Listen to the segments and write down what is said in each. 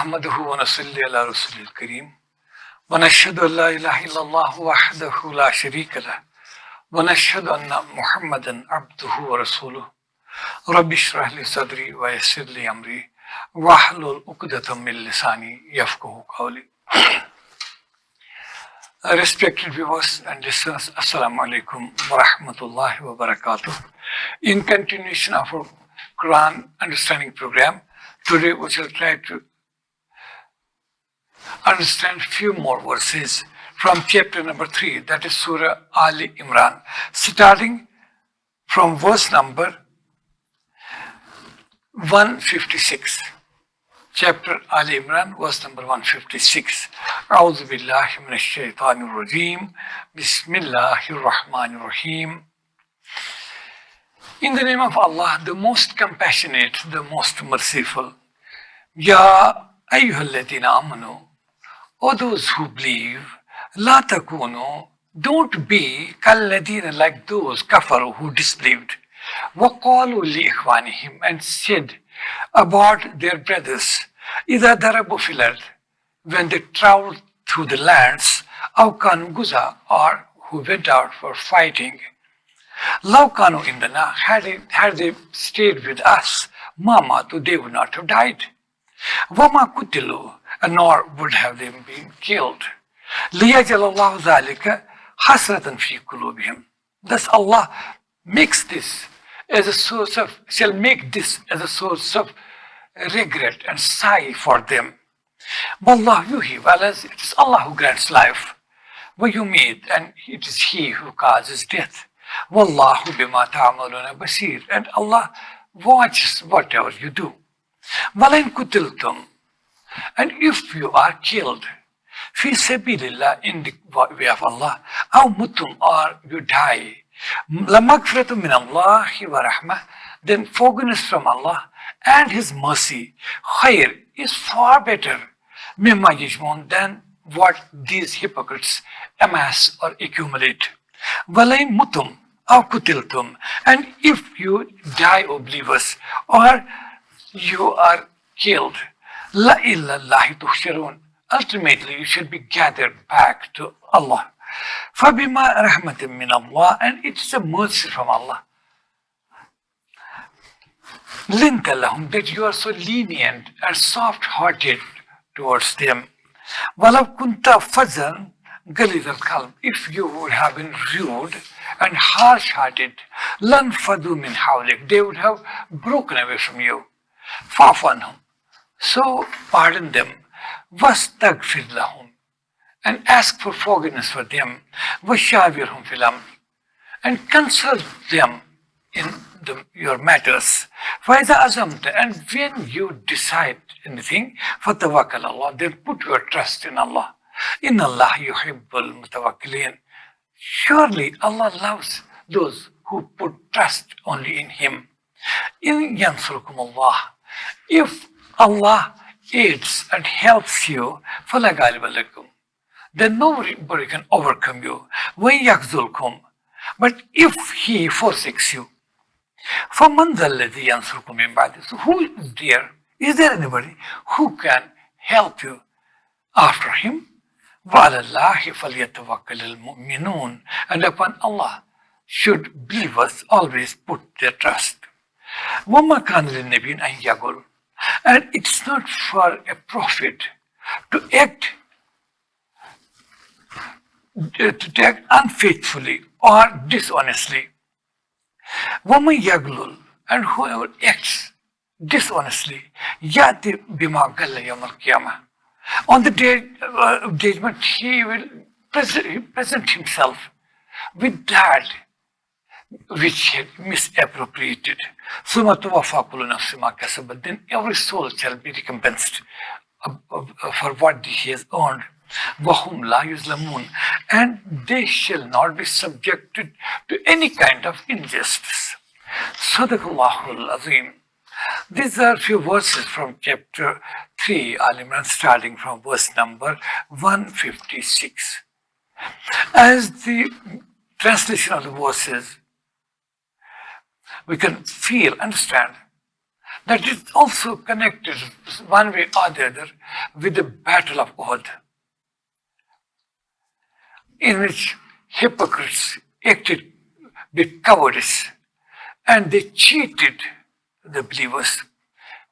نحمده ونصلي على رسول الكريم ونشهد أن لا إله إلا الله وحده لا شريك له ونشهد أن محمدا عبده ورسوله رب اشرح لي صدري ويسر لي أمري واحلل عقدة من لساني يفقهوا قولي. Respected viewers and listeners, Assalamu alaikum wa rahmatullahi wa barakatuh. In continuation of our Quran understanding program, today we shall try to understand few more verses from chapter number 3, that is Surah Aali-Imran, starting from verse number 156. Chapter Aali-Imran, verse number 156. A'udhu billahi minash shaitanir rajeem. Bismillahir rahmanir rahim. In the name of Allah, the most compassionate, the most merciful. Ya ayyuhalladhina amanu, O those who believe, la takunu, don't be kalladhina, like those kafaru who disbelieved. وَقَالُوا لِإِخْوَانِهِمْ, and said about their brothers, إِذَا دَرَبُوا فِي الْأَرْضِ, when they traveled through the lands, أَوْ كَانُوا غُزَى, or who went out for fighting, لَوْ كَانُوا إِنْدَنَا, had they stayed with us, مَا مَاتُوا, they would not have died. وَمَا قُتِلُوا, and nor would have they been killed. لِيَجْعَلَ اللَّهُ ذَلِكَ حَسْرَةً فِي قُلُوبِهِمْ. Thus Allah makes this as a source of, shall make this as a source of regret and sigh for them. Wallahu yuhyi, whereas it is Allah who grants life. Wa yumeet, and it is He who causes death. Wallahu bima ta'amaluna basir, and Allah watches whatever you do. Walain kutiltum, and if you are killed, fi sabilillah, in the way of Allah, aw mutum, or you die, لَمَغْفِرَةٌ مِّنَ اللَّهِ وَرَحْمَةٌ, then forgiveness from Allah and His mercy, خَيْر, is far better, مِمَّا يَجْمُونَ, than what these hypocrites amass or accumulate. وَلَئِن مُتُمْ أَوْ قُتِلْتُمْ, and if you die, O believers, or you are killed, لَإِلَّا اللَّهِ تُحْشَرُونَ, ultimately you should be gathered back to Allah. فَبِمَا رَحْمَةٍ مِّنَ اللَّهِ, and it is a mercy from Allah. لِنْتَ لَهُمْ, that you are so lenient and soft-hearted towards them. وَلَوْ كُنْتَ فَظًّا غَلِيظَ الْقَلْبِ, if you would have been rude and harsh-hearted, لَانْفَضُّوا مِنْ حَوْلِكَ, they would have broken away from you. فَاعْفُ عَنْهُمْ, so pardon them. وَاسْتَغْفِرْ لَهُمْ, and ask for forgiveness for them. وَشَاوِرْهُمْ فِي الْأَمْرِ, and consult them in your matters. فَإِذَا أَزَمْتَ, and when you decide anything, فَتَوَكَّلْ عَلَى اللَّهِ, then put your trust in Allah. إِنَّ اللَّهَ يُحِبُّ الْمُتَوَكِّلِينَ, surely Allah loves those who put trust only in Him. إِنْ يَنْصُرْكُمُ اللَّهُ, if Allah aids and helps you, فَلَا غَالِبَ لَكُمْ, then nobody can overcome you. وَإِنْ يَخْذُلْكُمْ, but if He forsakes you, فَمَنْ ذَا الَّذِي يَنْصُرُكُمْ مِنْ بَعْدِهِ, so who is there? Is there anybody who can help you after Him? وَعَلَى اللَّهِ فَلْيَتَوَكَّلِ الْمُؤْمِنُونَ, and upon Allah should believers always put their trust. وَمَا كَانَ لِلنَّبِيِّ أَنْ يَغُلَّ, and it's not for a prophet to act unfaithfully or dishonestly. وَمَنْ يَغْلُلْ, and whoever acts dishonestly, يَأْتِ بِمَا غَلَّ يَوْمَ الْقِيَامَةِ, on the day of judgment he will present himself with that which he had misappropriated. ثُمَّ تُوَفَّى كُلُّ نَفْسٍ مَا كَسَبَتْ, then every soul shall be recompensed for what he has earned. وَهُمْ لَا يُظْلَمُونَ, and they shall not be subjected to any kind of injustice. Sadaqallahul Azim. These are few verses from chapter 3, Aali-Imran, starting from verse number 156. As the translation of the verses, we can feel, understand that is also connected one way or the other with the Battle of Uhud, in which hypocrites acted with cowardice and they cheated the believers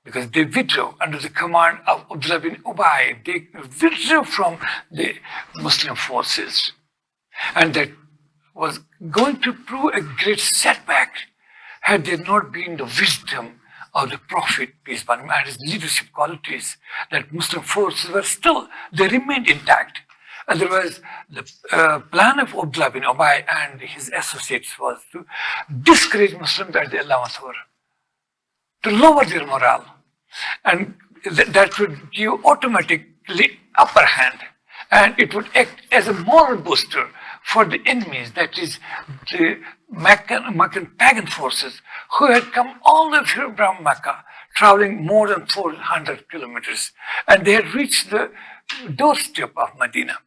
because they withdrew under the command of Abdullah bin Ubay. They withdrew from the Muslim forces, and that was going to prove a great setback had there not been the wisdom of the Prophet, peace be upon him, and his leadership qualities, that Muslim forces were still, they remained intact. Otherwise, the plan of Abdullah bin Ubay and his associates was to discourage Muslims at the 11th hour, to lower their morale, and that would give automatically upper hand, and it would act as a moral booster for the enemies, that is the Meccan pagan forces who had come all the way from Mecca, traveling more than 400 kilometers, and they had reached the doorstep of Medina.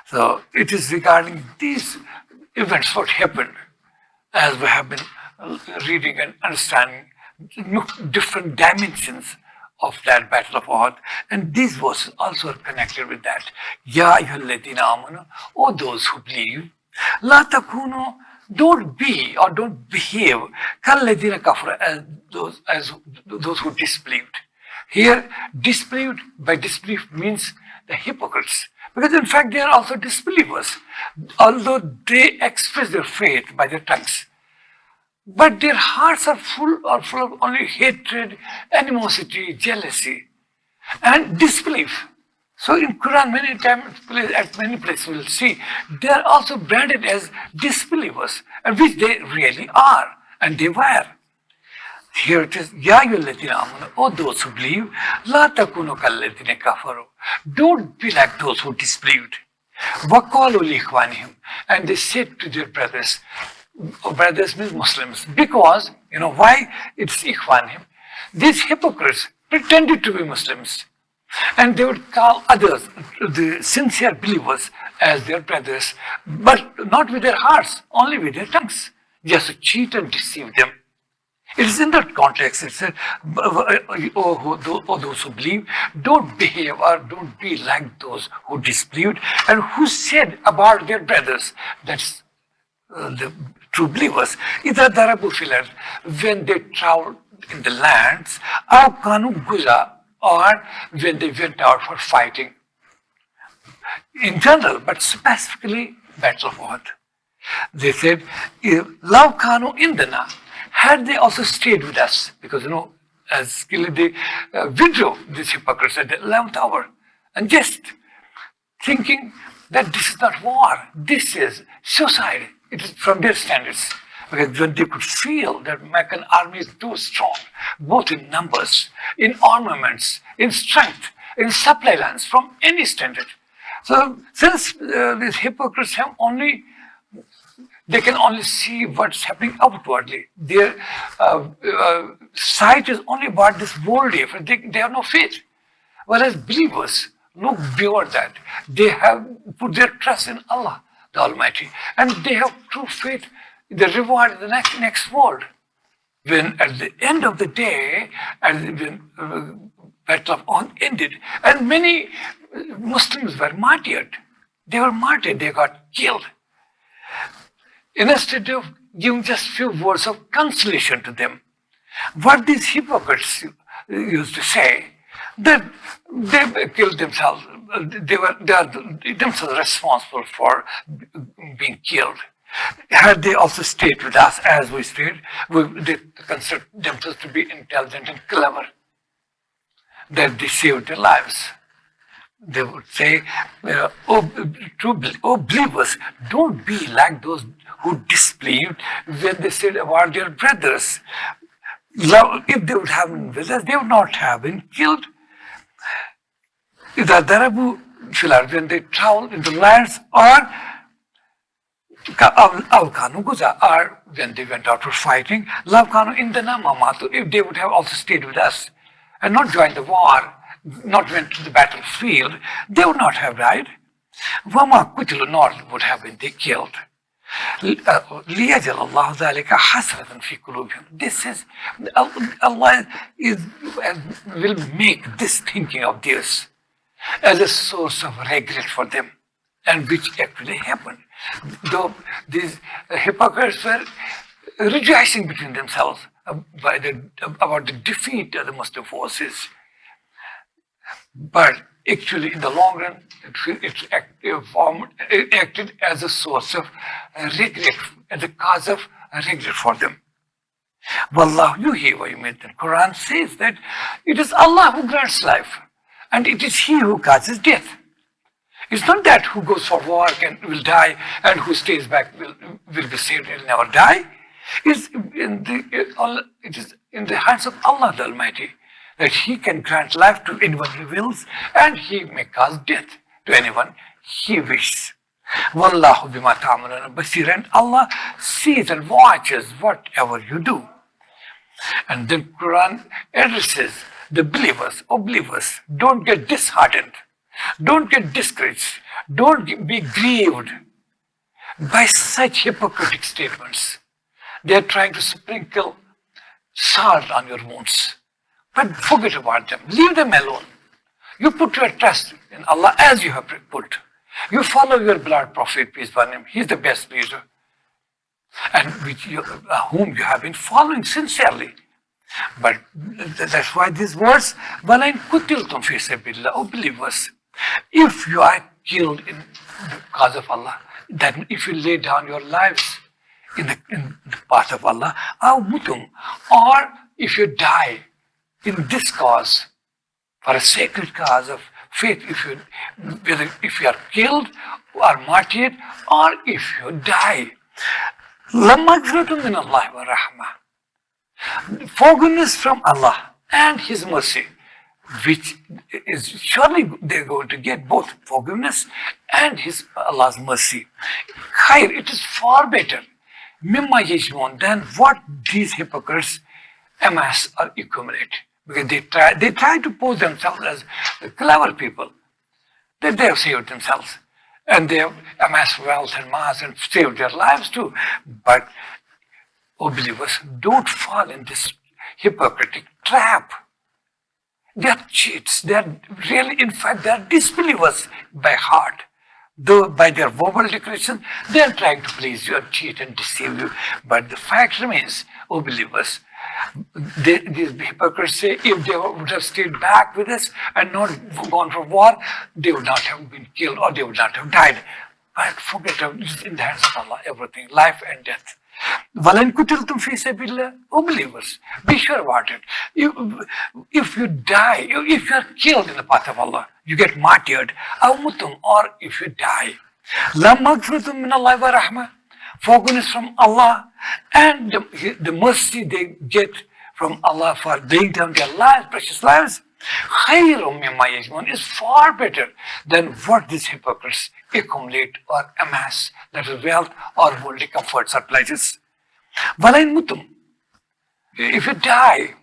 So it is regarding these events what happened, as we have been reading and understanding different dimensions of that Battle of Uhud, and these verses also are connected with that. Ya ayyuhalladhina amanu, O those who believe, la takunu, don't be or don't behave kalladhina kafara, as those who disbelieved. Here, disbelieved by disbelief means the hypocrites, because in fact they are also disbelievers, although they express their faith by their tongues. But their hearts are full of only hatred, animosity, jealousy, and disbelief. So in Quran, many times, at many places, we will see they are also branded as disbelievers, and which they really are, and they were. Here it is, Ya ayyuhalladhina amanu, O those who believe, la takunu kalladhina kafaru. Don't be like those who disbelieved. Waqalu li ikhwanihim, and they said to their brothers, brothers means Muslims, because, why it's ikhwanihim? These hypocrites pretended to be Muslims, and they would call others, the sincere believers, as their brothers, but not with their hearts, only with their tongues, just to cheat and deceive them. It is in that context, it said, those who believe, don't behave or don't be like those who disbelieved, and who said about their brothers, that's the true believers, إِذَا دَرَبُوا فِي الْأَرْضِ, when they traveled in the lands, أَوْ كَانُوا غُزَاةً, or when they went out for fighting. In general, but specifically, Battle of Uhud. They said, لَوْ كَانُوا إِنْدَنَا, had they also stayed with us, because as they withdrew, these hypocrites at the 11th hour, and just thinking that this is not war, this is suicide. It is from their standards, because when they could feel that Meccan army is too strong, both in numbers, in armaments, in strength, in supply lines, from any standard. So since these hypocrites have they can only see what's happening outwardly. Their sight is only about this worldly. They have no faith. Whereas believers look beyond that. They have put their trust in Allah, the Almighty, and they have true faith in the reward in the next world. When at the end of the day, when Battle of Uhud ended, and many Muslims were martyred. They were martyred. They got killed. Instead of giving just few words of consolation to them, what these hypocrites used to say, that they killed themselves, they are themselves responsible for being killed. Had they also stayed with us as we stayed, they considered themselves to be intelligent and clever, that they saved their lives. They would say, oh believers, don't be like those who disbelieved when they said about their brothers. If they would have been with us, they would not have been killed. Either Darabu Filar, when they traveled into lands, or Al-Kanu or when they went out for fighting, Lavkanu Indana Mamatu, if they would have also stayed with us and not joined the war, not went to the battlefield, they would not have died. Vama Kutilu, nor would have been they killed. لِيَجْعَلَ اللَّهُ ذَلِكَ حَسْرَةً فِي قُلُوبِهِمْ. This is, Allah will make this thinking of theirs as a source of regret for them, and which actually happened. Though these hypocrites were rejoicing between themselves about the defeat of the Muslim forces, but actually in the long run, it acted as a source of regret, as a cause of regret for them. Wallahu yuhyi wa yumeet. The Quran says that it is Allah who grants life, and it is He who causes death. It's not that who goes for work and will die, and who stays back will be saved and will never die. It is in the hands of Allah the Almighty that He can grant life to anyone He wills, and He may cause death to anyone He wishes. Wallahu bima ta'maluna basir. And Allah sees and watches whatever you do. And then Quran addresses the believers. Oh believers, don't get disheartened. Don't get discouraged. Don't be grieved by such hypocritic statements. They are trying to sprinkle salt on your wounds. But forget about them. Leave them alone. You put your trust in Allah as you have put. You follow your beloved Prophet, peace be upon him. He is the best leader, and whom you have been following sincerely. But that's why these words, وَلَئِن قُتِلْتُمْ فِي سَبِيلِ اللَّهِ. Oh believers, if you are killed in the cause of Allah, that if you lay down your lives in the path of Allah, or if you die in this cause, for a sacred cause of faith, if you are killed or martyred, or if you die, لَمَغْفِرَةٌ مِّنَ اللَّهِ وَرَحْمَةٌ. Forgiveness from Allah and His mercy, which is surely they're going to get both forgiveness and Allah's mercy. Khair, it is far better mimma yajmun, than what these hypocrites amass or accumulate. Because they try to pose themselves as clever people, that they have saved themselves, and they have amassed wealth and mass and saved their lives too. But, oh believers, don't fall in this hypocritic trap. They are cheats. They are really, in fact, they are disbelievers by heart. Though by their verbal declaration, they are trying to please you and cheat and deceive you. But the fact remains, oh believers, these hypocrites say if they would have stayed back with us and not gone for war, they would not have been killed or they would not have died. But forget it is in the hands of Allah, everything, life and death. وَلَئِن قُتِلْتُمْ فِي سَبِيلِ اللَّهِ. Oh believers, be sure about it. If you die, if you are killed in the path of Allah, you get martyred, or if you die, لَمَغْفِرَةٌ مِّنَ اللَّهِ وَرَحْمَةٌ. Forgiveness from Allah and the mercy they get from Allah for laying down their lives, precious lives, خَيْرٌ مِّمَّا يَجْمَعُونَ, is far better than what these hypocrites accumulate or amass, that is wealth or worldly comforts or pleasures. وَلَئِن مُتُمْ, if you die,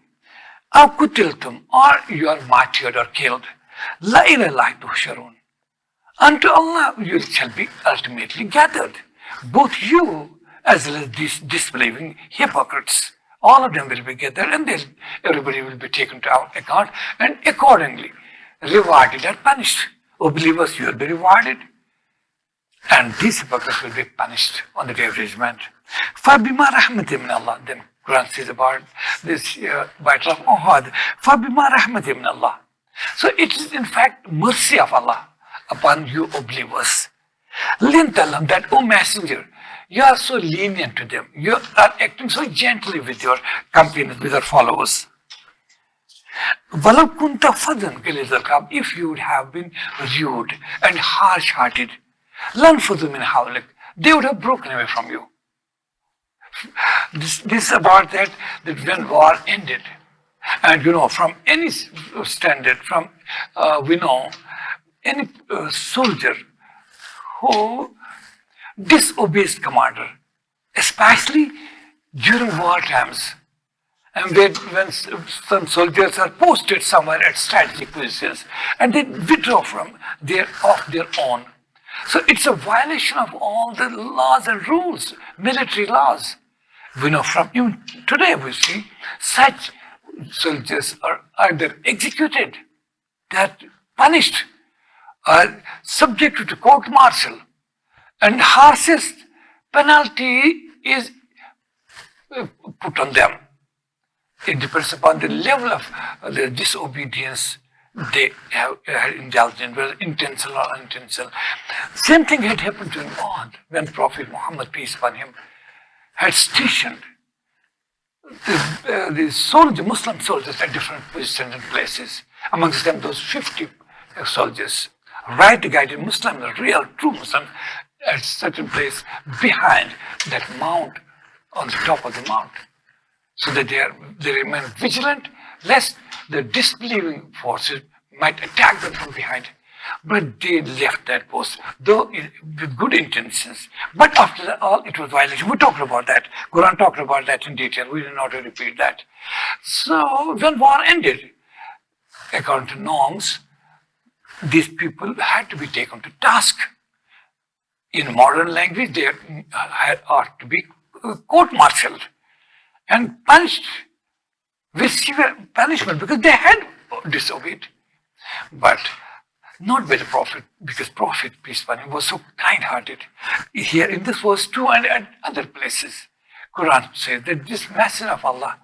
أَوْ قُتِلْتُمْ, or you are martyred or killed, لَإِلَى اللَّهِ تُحْشَرُونَ, unto Allah you shall be ultimately gathered. Both you as well as these disbelieving hypocrites, all of them will be gathered, and everybody will be taken to account and accordingly rewarded and punished. O believers, you will be rewarded, and these hypocrites will be punished on the day of judgment. فَبِمَا رَحْمَةٍ مِّنَ اللَّهِ. Then Quran says about this battle of Uhud, فَبِمَا رَحْمَةٍ مِّنَ اللَّهِ. So it is in fact mercy of Allah upon you, O believers. Lintalam, that, O messenger, you are so lenient to them. You are acting so gently with your companions, with your followers. وَلَوْ كُنْتَ فَضًّا غَلِيظَ الْقَلْبِ, if you would have been rude and harsh-hearted, لَانْفَضُّوا مِنْ حَوْلِكَ, they would have broken away from you. This is about that when war ended, and from any standard, we know any soldier who disobeys commander, especially during war times, and when some soldiers are posted somewhere at strategic positions, and they withdraw from their own. So it's a violation of all the laws and rules, military laws. We know from even today we see such soldiers are either executed, they are punished, or subjected to court-martial, and harshest penalty is put on them. It depends upon the level of the disobedience they have indulged in, whether intentional or unintentional. Same thing had happened to Muhammad when Prophet Muhammad, peace upon him, had stationed the Muslim soldiers at different positions and places. Amongst them, those 50 soldiers, right guided Muslims, real, true Muslims, at certain place behind that mount, on the top of the mount, so that they remain vigilant, lest the disbelieving forces might attack them from behind. But they left that post, though with good intentions. But after that, all it was violation. We talked about that. Quran talked about that in detail. We did not repeat that. So when war ended, according to norms, these people had to be taken to task. In modern language, they ought to be court-martialed and punished with severe punishment because they had disobeyed. But not by the Prophet, because Prophet, peace upon him, was so kind-hearted. Here in this verse 2 and at other places, Quran says that this Messenger of Allah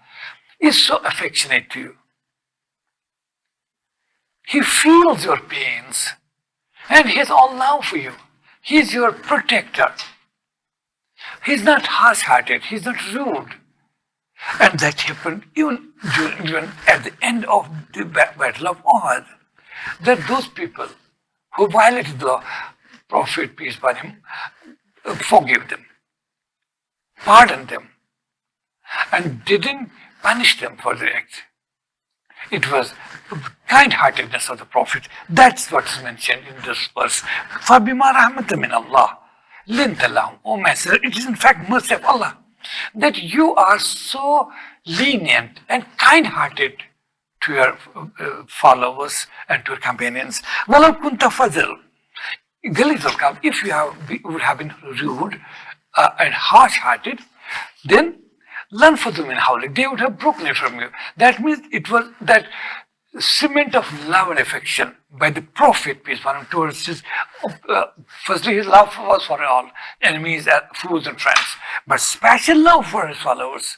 is so affectionate to you. He feels your pains and he has all love for you. He is your protector. He is not harsh-hearted, he is not rude. And that happened even at the end of the Battle of Uhud. That those people who violated the law, Prophet, peace upon him, forgave them, pardoned them, and didn't punish them for their acts. It was kind-heartedness of the Prophet. That's what's mentioned in this verse. فَبِمَا رَحْمَةٍ مِّنَ اللَّهِ لِنْتَ لَهُمْ. O Messenger, it is in fact mercy of Allah that you are so lenient and kind-hearted to your followers and to your companions. وَلَوْ كُنْتَ فَضِلْ if you would have been rude and harsh-hearted, then لَنْفَضُوا مِنْ حَوْلِكَ, they would have broken it from you. That means it was that cement of love and affection by the Prophet, peace upon him, towards his, firstly his love was for all, enemies, fools and friends, but special love for his followers.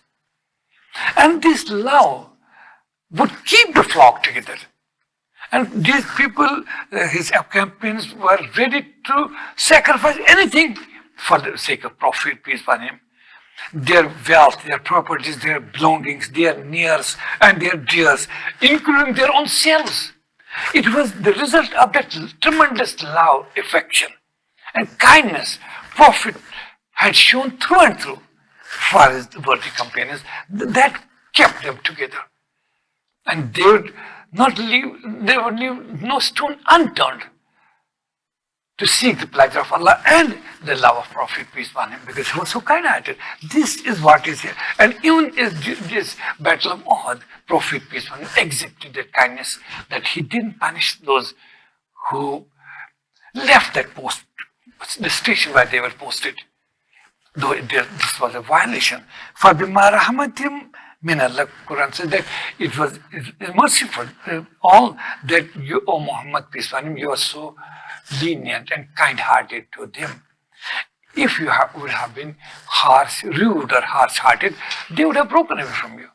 And this love would keep the flock together. And these people, his companions, were ready to sacrifice anything for the sake of Prophet, peace upon him. Their wealth, their properties, their belongings, their nears and their dears, including their own selves. It was the result of that tremendous love, affection, and kindness Prophet had shown through and through for his worthy companions that kept them together. And they would leave no stone unturned to seek the pleasure of Allah and the love of Prophet, peace upon him, because he was so kind-hearted. This is what is here. And even in this Battle of Uhud, Prophet, peace upon him, exhibited that kindness, that he didn't punish those who left that post, the station where they were posted, though this was a violation. فَبِمَا رَحْمَةٍ مِّنَ اللَّهِ, Quran says that it was merciful. All that you, O Muhammad, peace upon him, you are so lenient and kind-hearted to them. If you would have been harsh, rude or harsh-hearted, they would have broken away from you.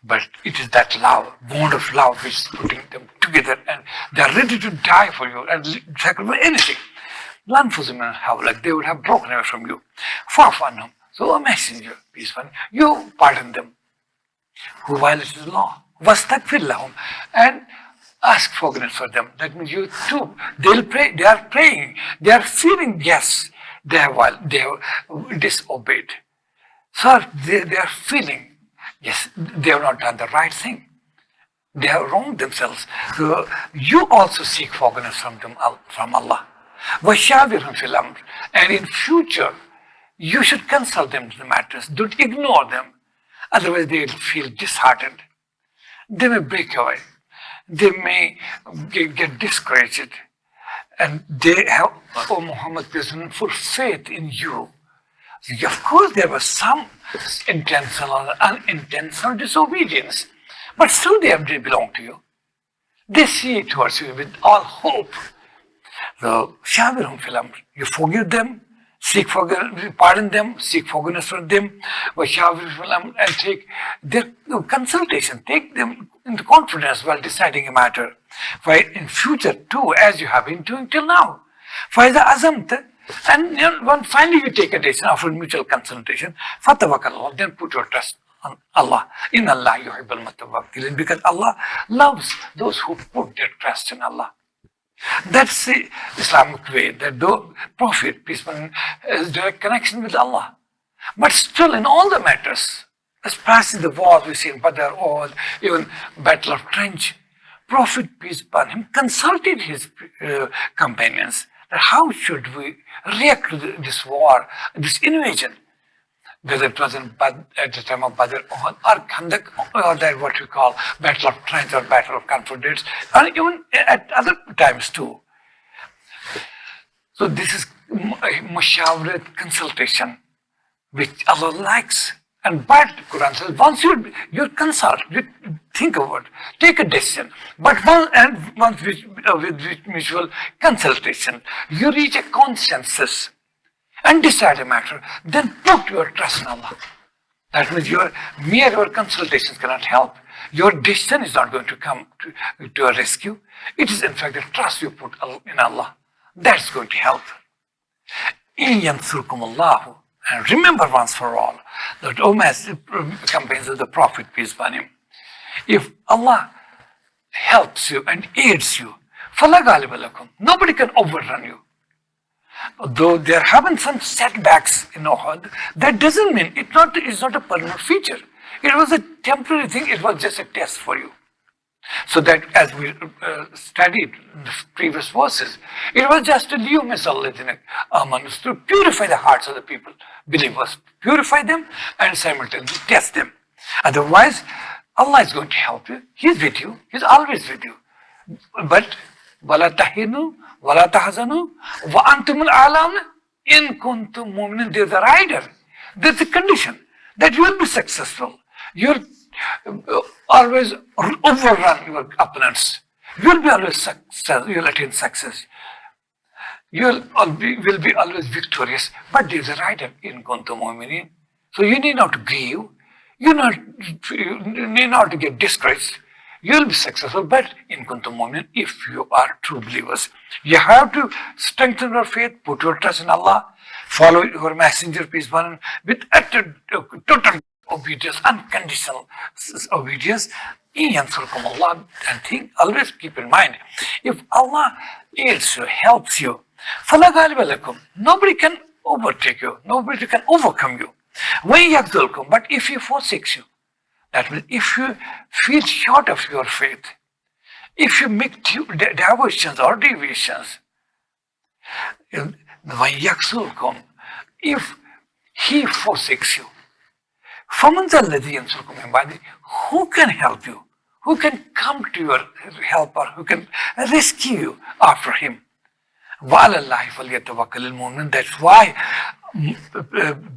But it is that love, bond of love, which is putting them together, and they are ready to die for you and sacrifice anything. Like they would have broken away from you. Fa'fu. So a messenger, peace upon him, you pardon them who violated the law. وَاسْتَغْفِرْ لَهُمْ, and ask forgiveness for them. That means you too. They'll pray. They are praying. They are feeling, yes, they have disobeyed. So they are feeling, yes, they have not done the right thing. They have wronged themselves. So you also seek forgiveness from them, from Allah. وَشَاوِرْهُمْ فِي الْأَمْرِ, and in future, you should consult them to the matters. Don't ignore them. Otherwise, they will feel disheartened. They may break away. They may get discouraged and they have, oh Muhammad, full faith in you. Of course, there was some intentional or unintentional disobedience, but still they belong to you. They see towards you with all hope. So, Shabirum Filam, you forgive them, pardon them, seek forgiveness from them, and take their consultation, take them into confidence while deciding a matter. For in future too, as you have been doing till now. For the azamta, and when finally you take a decision after mutual consultation, fatawakal, then put your trust on Allah. In Allah yuhibbul mutawakkilin, because Allah loves those who put their trust in Allah. That's the Islamic way, that the Prophet, peace be upon him, has direct connection with Allah. But still in all the matters, especially the wars we see in Badr or even Battle of Trench, Prophet, peace be upon him, consulted his companions that how should we react to this war, this invasion, whether it was at the time of Badr or Khandak, or that what we call Battle of Trench or Battle of Confederates, or even at other times too. So this is mushawarat, consultation, which Allah likes. And but Quran says, once you consult, you think about, take a decision. But once with mutual consultation, you reach a consensus and decide a matter, then put your trust in Allah. That means your consultations cannot help. Your decision is not going to come to a rescue. It is in fact the trust you put in Allah that's going to help. In yansurkum Allahu. And remember once for all that campaigns of the Prophet, peace be upon him. If Allah helps you and aids you, فَلَا غَالِبَ لَكُمْ, nobody can overrun you. Though there have been some setbacks in Uhud, that doesn't mean it's not a permanent feature. It was a temporary thing, it was just a test for you. So that as we studied in the previous verses, it was just to to purify the hearts of the people, believers, purify them and simultaneously test them. Otherwise, Allah is going to help you. He's with you. He's always with you. But وَلَا تَهِنُوا وَلَا تَحْزَنُوا وَأَنْتُمُ الْأَعْلَوْنَ إِن كُنتُم مُؤْمِنِينَ. There's a rider. There's a condition that you will be successful. You'll always overrun your opponents. You'll be always success. You'll attain success. Will be always victorious. But there's a rider in kuntum mu'minin. So you need not to grieve. You need not to get discouraged. You'll be successful, but in kuntum mu'minin, if you are true believers, you have to strengthen your faith, put your trust in Allah, follow your messenger, peace be upon him, with utter total obedience, unconditional obedience. Yansurkum Allah, and always keep in mind, if Allah aids you, helps you, فَلَا غَالِبَ لَكُمْ, nobody can overtake you, nobody can overcome you. وَإِن يَخْذُلْكُمْ, but if he forsakes you, that means if you feel short of your faith, if you make diversions or deviations, وَإِن يَخْذُلْكُمْ, if he forsakes you, فَمَنْ ذَا الَّذِي يَنْصُرُكُمْ مِنْ بَعْدِهِ, who can help you? Who can come to your help, or who can rescue you after him? وَعَلَى اللَّهِ فَلْيَتَوَكَّلِ الْمُؤْمِنُونَ. That's why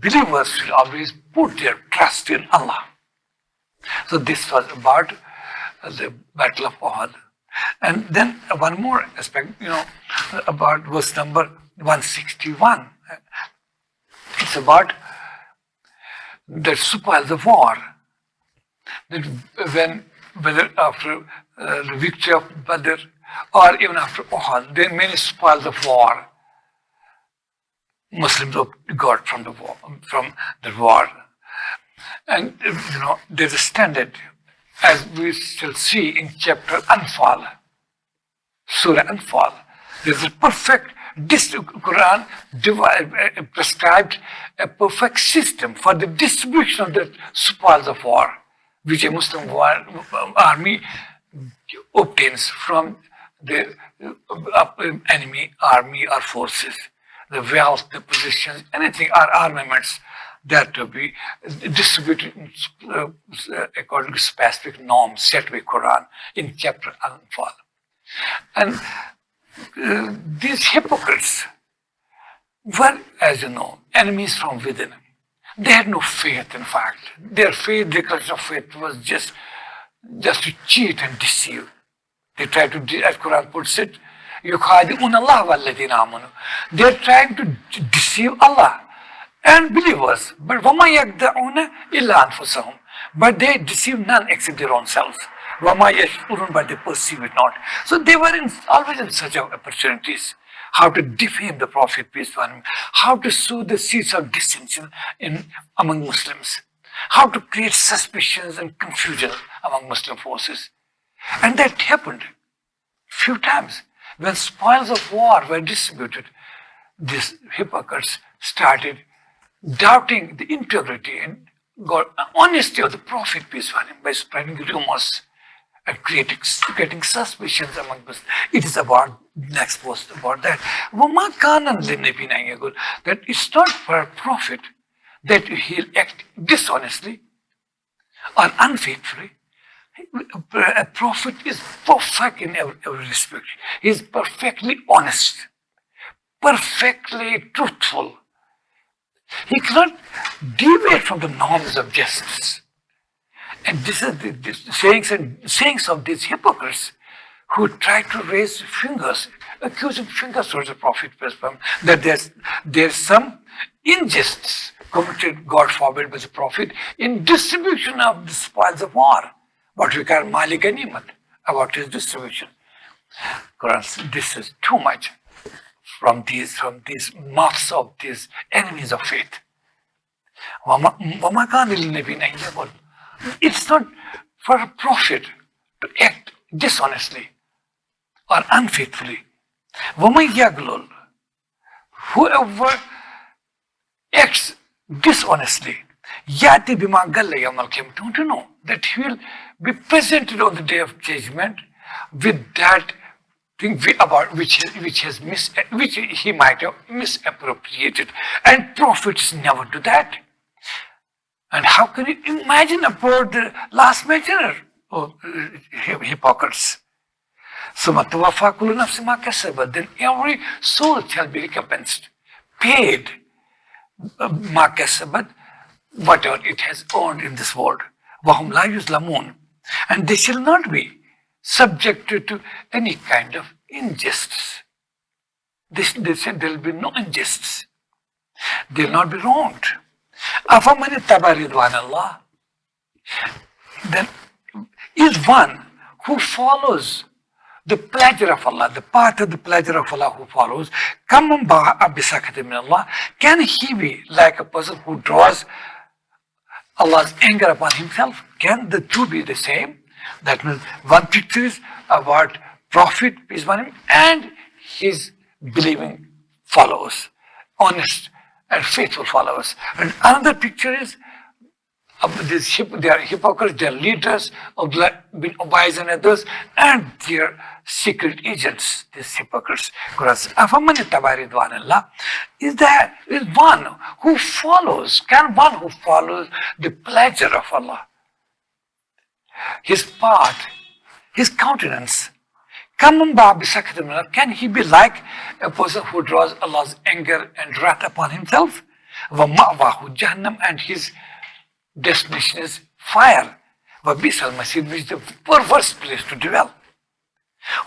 believers should always put their trust in Allah. So this was about the Battle of Uhud. And then one more aspect, about verse number 161. It's about the spoils of war. That whether after the victory of Badr or even after Uhud, there are many spoils of war Muslims got from the war. And there's a standard, as we shall see in chapter Anfal, Surah Anfal. There's a perfect Quran prescribed a perfect system for the distribution of the spoils of war, which a Muslim army obtains from the enemy army or forces. The wealth, the possessions, anything are armaments that to be distributed according to specific norms set by Quran in chapter Anfal. And these hypocrites were, as you know, enemies from within. They had no faith, in fact. Their faith, declaration of faith, was just to cheat and deceive. They tried to, as Quran puts it, يُخَادِعُونَ اللَّهَ وَالَّذِينَ آمَنُوا. They're trying to deceive Allah and believers. But وَمَا يَخْدَعُونَ إِلَّا أَنفُسَهُم. But they deceive none except their own selves. وَمَا يَشْعُرُونَ. But they perceive it not. So they were always in search of opportunities. How to defame the Prophet, peace be upon him. How to sow the seeds of dissension among Muslims. How to create suspicions and confusion among Muslim forces. And that happened few times. When spoils of war were distributed, these hypocrites started doubting the integrity and honesty of the Prophet, peace be upon him, by spreading rumors and creating suspicions among us. It is about next post about that. That it's not for a prophet that he'll act dishonestly or unfaithfully. A prophet is perfect in every respect. He is perfectly honest, perfectly truthful. He cannot deviate from the norms of justice. And this is the sayings of these hypocrites who try to raise fingers, accusing fingers towards the Prophet, that there's some injustice committed, God forbid, by the Prophet in distribution of the spoils of war, what we call Mali Ganimat, about his distribution. Quran, this is too much from these mouths of these enemies of faith. It's not for a prophet to act dishonestly or unfaithfully. Whoever acts dishonestly, don't you know that he will be presented on the day of judgment with that thing about which he might have misappropriated, and prophets never do that. And how can you imagine about the last mentioner of hypocrites? Then every soul shall be recompensed, paid, whatever it has earned in this world. And they shall not be subjected to any kind of injustice. They said there will be no injustice. They will not be wronged. Then is one who follows the pleasure of Allah, the path of the pleasure of Allah who follows, can he be like a person who draws Allah's anger upon himself? Can the two be the same? That means one picture is about Prophet, peace be upon him, and his believing followers, honest and faithful followers. And another picture is they are hypocrites, they are leaders of bin Ubayz and others, and their secret agents, these hypocrites. Is one who follows, one who follows the pleasure of Allah, his path, his countenance. Can he be like a person who draws Allah's anger and wrath upon himself? And his destination is fire. Which is the perverse place to dwell.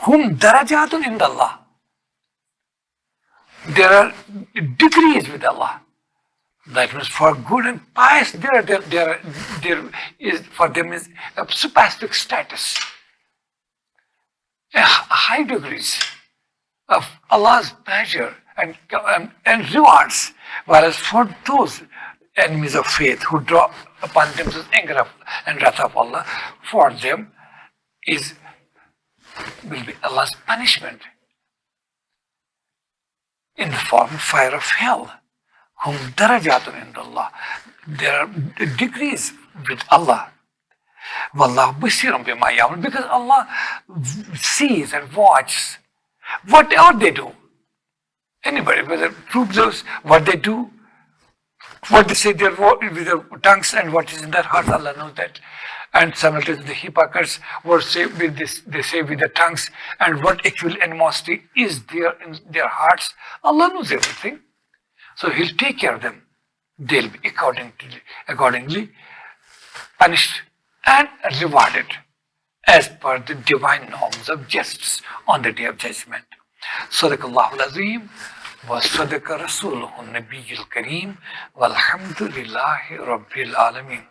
Whom darajatun in Allah. There are degrees with Allah. That means for good and pious, there is for them is a superlative status, a high degrees of Allah's pleasure and rewards. Whereas for those enemies of faith who draw upon themselves anger and wrath of Allah, for them will be Allah's punishment in the form of fire of hell. Whom darajatun in Allah. There are degrees with Allah. Wallahu basirun bima ya'malun, because Allah sees and watches whatever they do. Anybody, whether true believers, what they do, what they say with their tongues and what is in their hearts, Allah knows that. And simultaneously the hypocrites were say with this, they say with the tongues, and what actual animosity is there in their hearts. Allah knows everything. So He'll take care of them. They'll be accordingly punished and rewarded as per the divine norms of justice on the day of judgment. Sadaqallahu al-Azim wa sadaqa rasuluhu an-Nabiyyul Kareem walhamdulillahi Rabbil Alameen.